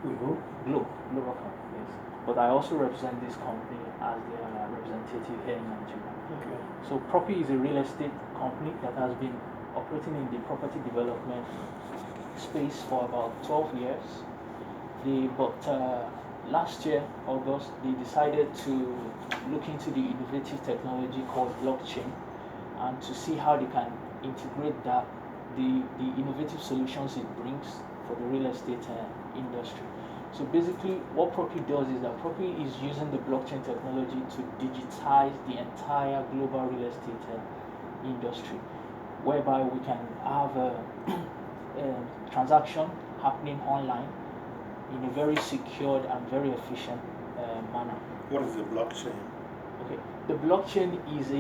Global company, yes. But I also represent this company as their representative here in Nigeria. Okay. So PROPY is a real estate company that has been operating in the property development space for about 12 years. Last year, August, they decided to look into the innovative technology called blockchain and to see how they can integrate the innovative solutions it brings for the real estate industry. So basically, what PROPY does is that PROPY is using the blockchain technology to digitize the entire global real estate industry, whereby we can have a transaction happening online in a very secured and very efficient manner. What is the blockchain? Okay, the blockchain is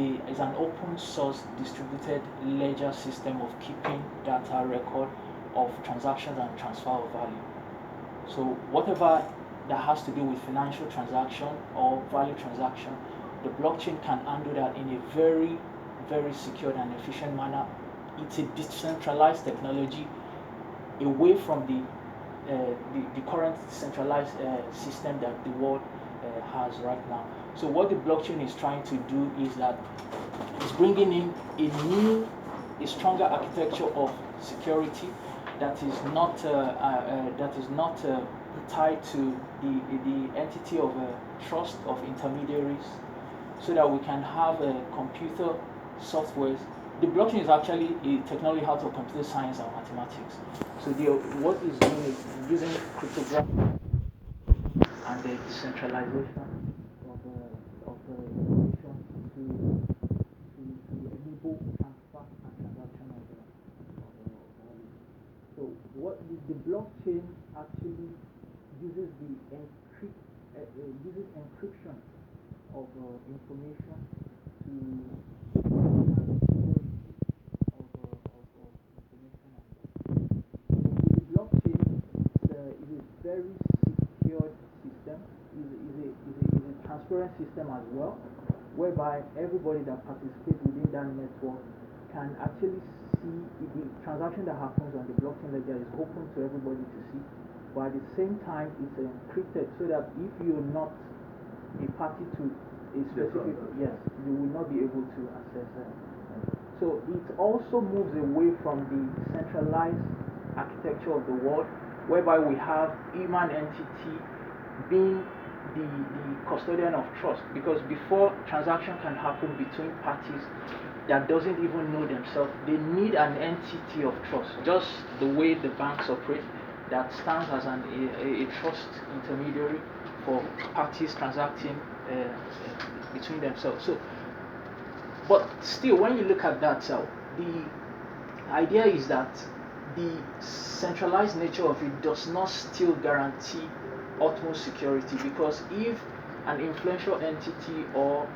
an open source distributed ledger system of keeping data record of transactions and transfer of value. So whatever that has to do with financial transaction or value transaction, the blockchain can handle that in a very, very secured and efficient manner. It's a decentralized technology away from the current centralized system that the world has right now. So what the blockchain is trying to do is that it's bringing in a stronger architecture of security that is not tied to the entity of trust of intermediaries, so that we can have computer softwares. The blockchain is actually a technology out of computer science and mathematics. So what it's doing is using cryptography and the decentralization of information to enable transfer and transaction of value. So what the blockchain actually uses uses encryption of information to very secured system, is a transparent system as well, whereby everybody that participates within that network can actually see the transaction that happens on the blockchain ledger is open to everybody to see, but at the same time it's encrypted so that if you're not a party to a specific, yes, you will not be able to access that. So it also moves away from the centralized architecture of the world, whereby we have human entity being the custodian of trust, because before transaction can happen between parties that doesn't even know themselves, they need an entity of trust, just the way the banks operate, that stands as a trust intermediary for parties transacting between themselves. So, but still, when you look at that, the idea is that the centralized nature of it does not still guarantee utmost security, because if an influential entity or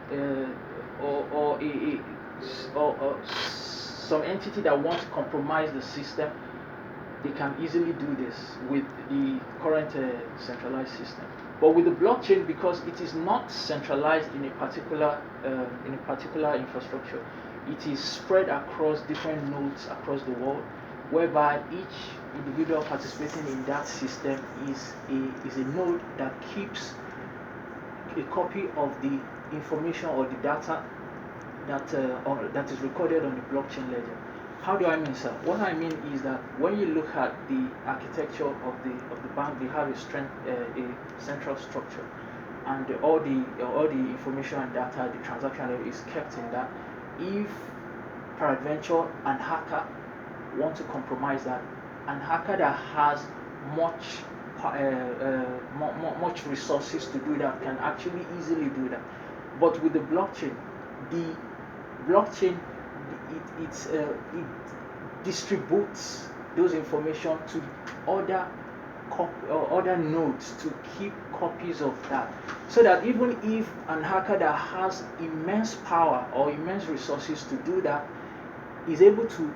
some entity that wants to compromise the system, they can easily do this with the current centralized system. But with the blockchain, because it is not centralized in a particular infrastructure, it is spread across different nodes across the world, whereby each individual participating in that system is a node that keeps a copy of the information or the data that is recorded on the blockchain ledger. How do I mean, sir? What I mean is that when you look at the architecture of the bank, they have a central structure, and all the information and data, the transaction is kept in that. If peradventure an hacker want to compromise that, an hacker that has much resources to do that can actually easily do that. But with the blockchain, it distributes those information to other nodes to keep copies of that, so that even if an hacker that has immense power or immense resources to do that is able to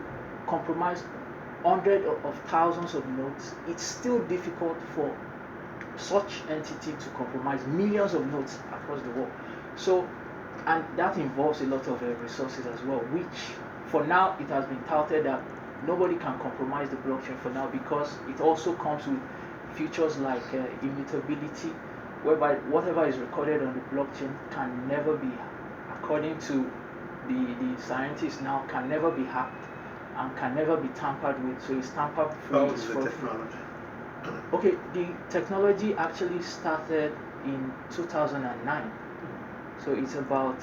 compromise hundreds of thousands of nodes, it's still difficult for such entity to compromise millions of nodes across the world. So, and that involves a lot of resources as well, which for now it has been touted that nobody can compromise the blockchain for now, because it also comes with features like immutability, whereby whatever is recorded on the blockchain can never be, according to the scientists now, can never be hacked and can never be tampered with. So it's tamper free. How is the technology? Okay, the technology actually started in 2009. So it's about